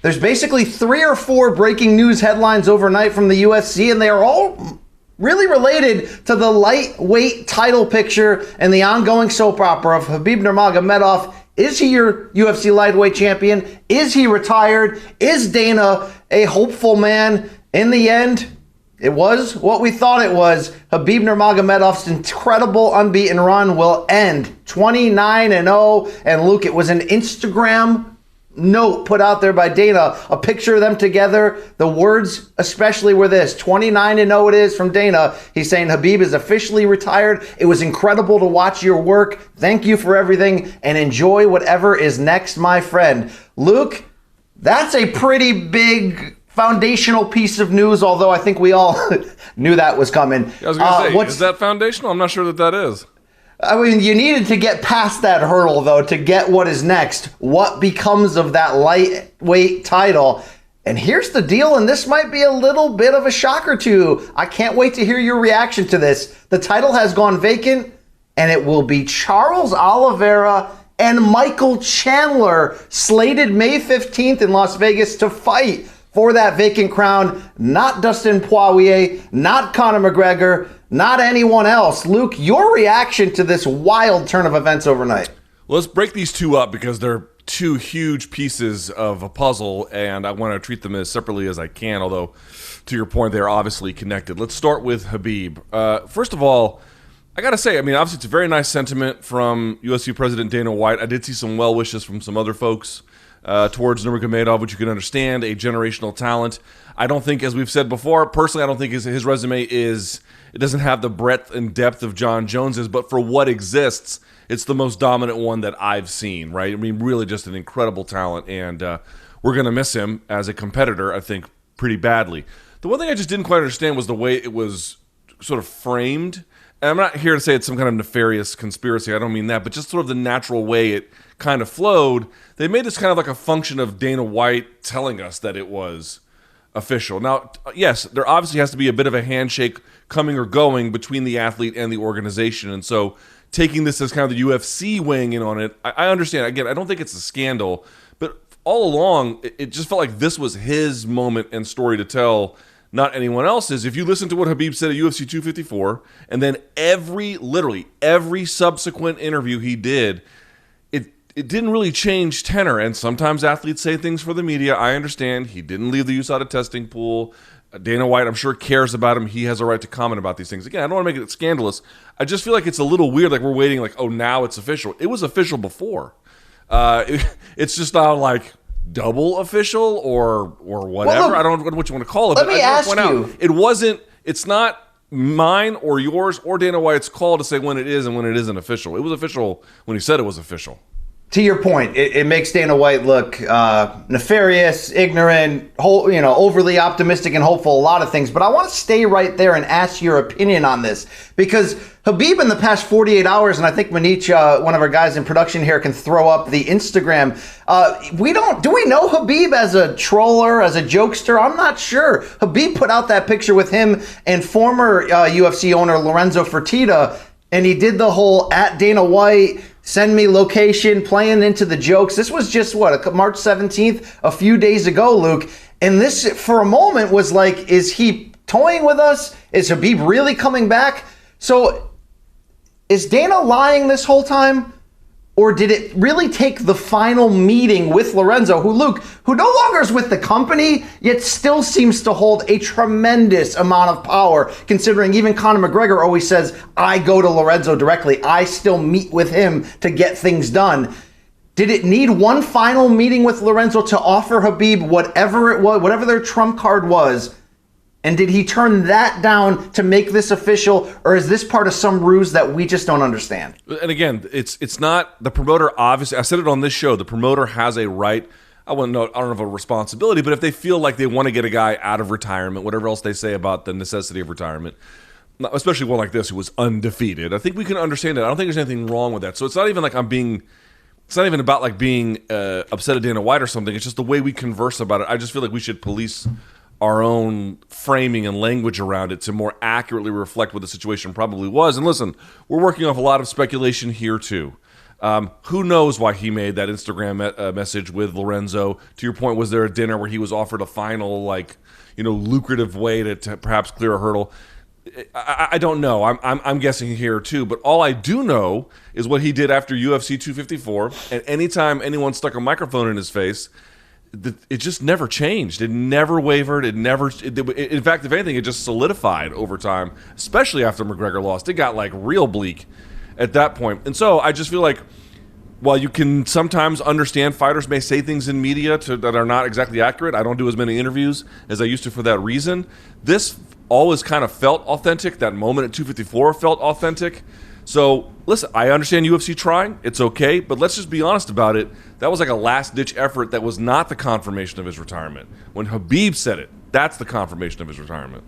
There's basically 3 or 4 breaking news headlines overnight from the UFC, and they are all really related to the lightweight title picture and the ongoing soap opera of Khabib Nurmagomedov. Is he your UFC lightweight champion? Is he retired? Is Dana a hopeful man? In the end, it was what we thought it was. Khabib Nurmagomedov's incredible unbeaten run will end 29-0. And Luke, it was an Instagram note put out there by Dana, a picture of them together. The words especially were this: 29-0 it is from Dana. He's saying Khabib is officially retired. It was incredible to watch your work. Thank you for everything and enjoy whatever is next, my friend. Luke, that's a pretty big foundational piece of news, although I think we all knew that was coming. I was going to say, is that foundational? I'm not sure that is. I mean, you needed to get past that hurdle, though, to get what is next. What becomes of that lightweight title? And here's the deal, and this might be a little bit of a shocker to you. I can't wait to hear your reaction to this. The title has gone vacant, and it will be Charles Oliveira and Michael Chandler, slated May 15th in Las Vegas to fight for that vacant crown. Not Dustin Poirier, not Conor McGregor, not anyone else. Luke, your reaction to this wild turn of events overnight? Well, let's break these two up because they're two huge pieces of a puzzle, and I want to treat them as separately as I can, although, to your point, they're obviously connected. Let's start with Khabib. First of all, I got to say, I mean, obviously it's a very nice sentiment from UFC President Dana White. I did see some well wishes from some other folks towards Nurmagomedov, which you can understand, a generational talent. I don't think, as we've said before, personally, I don't think his resume it doesn't have the breadth and depth of Jon Jones's, but for what exists, it's the most dominant one that I've seen, right? I mean, really just an incredible talent, and we're going to miss him as a competitor, I think, pretty badly. The one thing I just didn't quite understand was the way it was sort of framed. And I'm not here to say it's some kind of nefarious conspiracy. I don't mean that, but just sort of the natural way it kind of flowed. They made this kind of like a function of Dana White telling us that it was official. Now, yes, there obviously has to be a bit of a handshake coming or going between the athlete and the organization. And so taking this as kind of the UFC weighing in on it, I understand. Again, I don't think it's a scandal, but all along, it just felt like this was his moment and story to tell, not anyone else's. If you listen to what Khabib said at UFC 254, and then literally every subsequent interview he did, it didn't really change tenor. And sometimes athletes say things for the media. I understand. He didn't leave the USADA testing pool. Dana White, I'm sure, cares about him. He has a right to comment about these things. Again, I don't want to make it scandalous. I just feel like it's a little weird, like we're waiting, like, oh, now it's official. It was official before. It's just not like double official or whatever. Well, look, I don't know what you want to call it. Let me ask you. It's not mine or yours or Dana White's call to say when it is and when it isn't official. It was official when he said it was official. To your point, it makes Dana White look nefarious, ignorant, overly optimistic and hopeful, a lot of things. But I want to stay right there and ask your opinion on this, because Khabib in the past 48 hours, and I think Manich, one of our guys in production here, can throw up the Instagram. Do we know Khabib as a troller, as a jokester? I'm not sure. Khabib put out that picture with him and former UFC owner Lorenzo Fertitta, and he did the whole at Dana White, send me location, playing into the jokes. This was just, March 17th, a few days ago, Luke. And this, for a moment, was like, is he toying with us? Is Khabib really coming back? So, is Dana lying this whole time? Or did it really take the final meeting with Lorenzo, who no longer is with the company, yet still seems to hold a tremendous amount of power, considering even Conor McGregor always says, I go to Lorenzo directly. I still meet with him to get things done. Did it need one final meeting with Lorenzo to offer Khabib whatever it was, whatever their trump card was? And did he turn that down to make this official, or is this part of some ruse that we just don't understand? And again, it's not the promoter. Obviously, I said it on this show. The promoter has a right. I don't know of a responsibility, but if they feel like they want to get a guy out of retirement, whatever else they say about the necessity of retirement, especially one like this who was undefeated, I think we can understand that. I don't think there's anything wrong with that. So it's not even like it's not even about like being upset at Dana White or something. It's just the way we converse about it. I just feel like we should police our own framing and language around it to more accurately reflect what the situation probably was. And listen, we're working off a lot of speculation here too. Who knows why he made that Instagram message with Lorenzo? To your point, was there a dinner where he was offered a final, lucrative way to perhaps clear a hurdle? I don't know. I'm guessing here too. But all I do know is what he did after UFC 254. And anytime anyone stuck a microphone in his face, it just never changed. It never wavered. In fact, if anything, it just solidified over time, especially after McGregor lost. It got real bleak at that point. And so I just feel like while you can sometimes understand fighters may say things in media that are not exactly accurate, I don't do as many interviews as I used to for that reason. This always kind of felt authentic. That moment at 254 felt authentic. So, listen, I understand UFC trying. It's okay. But let's just be honest about it. That was like a last-ditch effort that was not the confirmation of his retirement. When Khabib said it, that's the confirmation of his retirement.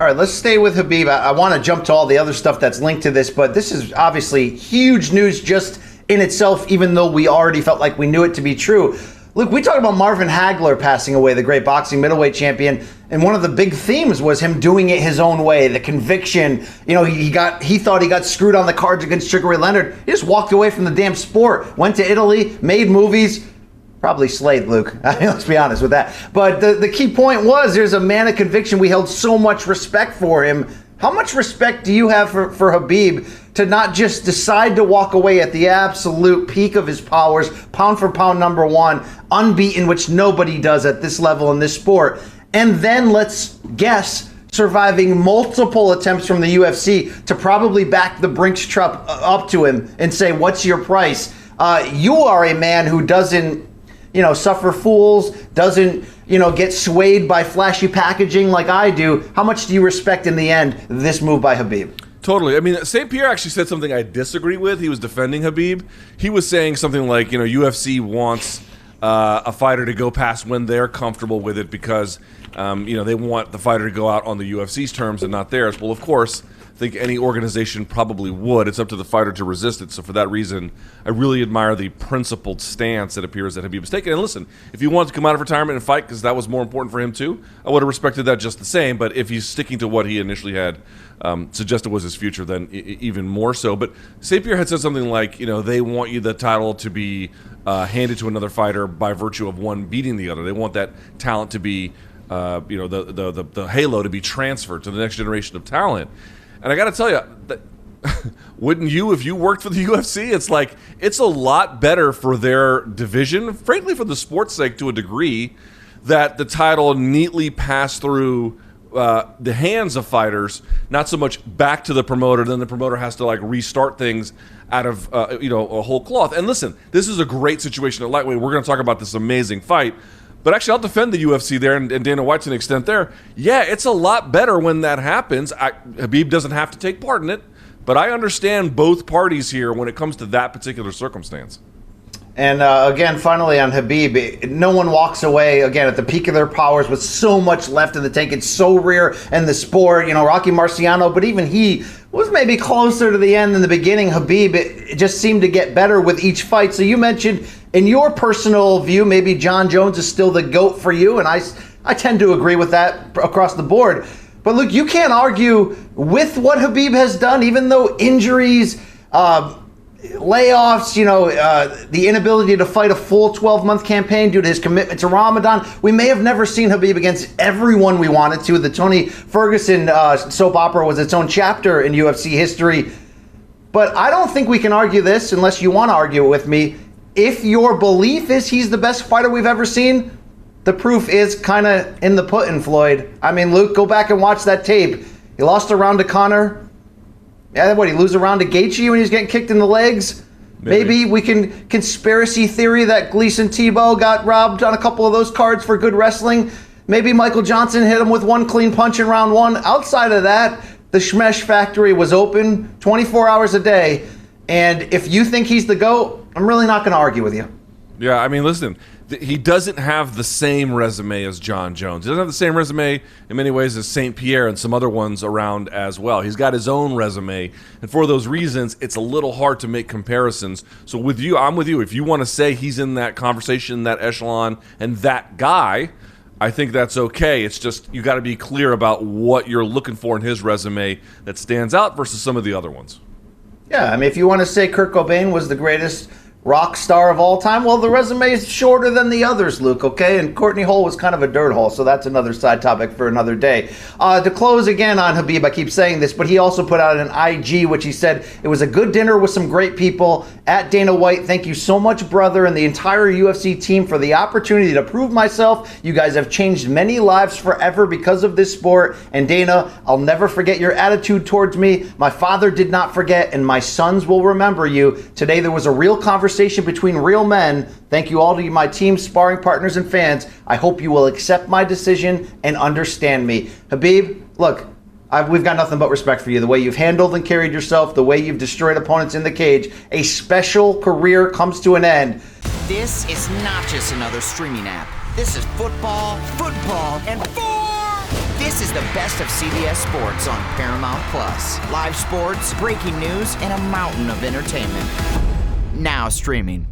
All right, let's stay with Khabib. I want to jump to all the other stuff that's linked to this, but this is obviously huge news just in itself, even though we already felt like we knew it to be true. Look, we talked about Marvin Hagler passing away, the great boxing middleweight champion, and one of the big themes was him doing it his own way, the conviction. He thought he got screwed on the cards against Sugar Ray Leonard. He just walked away from the damn sport, went to Italy, made movies, probably slayed Luke. Let's be honest with that. But the key point was there's a man of conviction. We held so much respect for him. How much respect do you have for Khabib to not just decide to walk away at the absolute peak of his powers, pound for pound number one, unbeaten, which nobody does at this level in this sport, and then let's guess surviving multiple attempts from the UFC to probably back the Brinks truck up to him and say, what's your price? You are a man who doesn't suffer fools, doesn't get swayed by flashy packaging like I do. How much do you respect in the end this move by Khabib? Totally. I mean, StPierre actually said something I disagree with. He was defending Khabib. He was saying something like, UFC wants a fighter to go past when they're comfortable with it because, they want the fighter to go out on the UFC's terms and not theirs. Well, of course, I think any organization probably would. It's up to the fighter to resist it. So for that reason, I really admire the principled stance it appears that Khabib has taken. And listen, if he wanted to come out of retirement and fight because that was more important for him too, I would have respected that just the same. But if he's sticking to what he initially had suggested was his future, then even more so. But StPierre had said something like, they want you the title to be handed to another fighter by virtue of one beating the other. They want that talent to be, the halo to be transferred to the next generation of talent. And I got to tell you, wouldn't you, if you worked for the UFC? It's a lot better for their division, frankly, for the sport's sake to a degree, that the title neatly passed through the hands of fighters, not so much back to the promoter. Then the promoter has to restart things out of a whole cloth. And listen, this is a great situation at lightweight. We're going to talk about this amazing fight. But actually, I'll defend the UFC there and Dana White to an extent there. Yeah, it's a lot better when that happens. Khabib doesn't have to take part in it, but I understand both parties here when it comes to that particular circumstance. And again, finally on Khabib, no one walks away, again, at the peak of their powers with so much left in the tank. It's so rare in the sport. Rocky Marciano, but even he was maybe closer to the end than the beginning. Khabib, it just seemed to get better with each fight. So you mentioned, in your personal view, maybe Jon Jones is still the GOAT for you, and I tend to agree with that across the board. But look, you can't argue with what Khabib has done, even though injuries, layoffs, the inability to fight a full 12-month campaign due to his commitment to Ramadan. We may have never seen Khabib against everyone we wanted to. The Tony Ferguson soap opera was its own chapter in UFC history. But I don't think we can argue this unless you want to argue it with me. If your belief is he's the best fighter we've ever seen, the proof is kind of in the pudding, Floyd. I mean, Luke, go back and watch that tape. He lost a round to Conor. Yeah, he lose a round to Gaethje when he was getting kicked in the legs? Maybe we can conspiracy theory that Gleason Tebow got robbed on a couple of those cards for good wrestling. Maybe Michael Johnson hit him with one clean punch in round one. Outside of that, the Schmesh factory was open 24 hours a day. And if you think he's the GOAT, I'm really not going to argue with you. Yeah, I mean, listen, he doesn't have the same resume as Jon Jones. He doesn't have the same resume in many ways as StPierre and some other ones around as well. He's got his own resume, and for those reasons, it's a little hard to make comparisons. So with you, I'm with you. If you want to say he's in that conversation, that echelon, and that guy, I think that's okay. It's just you got to be clear about what you're looking for in his resume that stands out versus some of the other ones. Yeah, I mean, if you want to say Kurt Cobain was the greatest rock star of all time, well, the resume is shorter than the others, Luke, okay? And Courtney Hole was kind of a dirt hole, so that's another side topic for another day. To close again on Khabib, I keep saying this, but he also put out an IG, which he said, it was a good dinner with some great people. At Dana White, thank you so much, brother, and the entire UFC team for the opportunity to prove myself. You guys have changed many lives forever because of this sport. And Dana, I'll never forget your attitude towards me. My father did not forget, and my sons will remember you. Today there was a real conversation between real men. Thank you all to my team, sparring partners, and fans. I hope you will accept my decision and understand me. Khabib, look, we've got nothing but respect for you. The way you've handled and carried yourself, the way you've destroyed opponents in the cage. A special career comes to an end. This is not just another streaming app. This is football, and this is the best of CBS Sports on Paramount Plus. Live sports, breaking news, and a mountain of entertainment. Now streaming.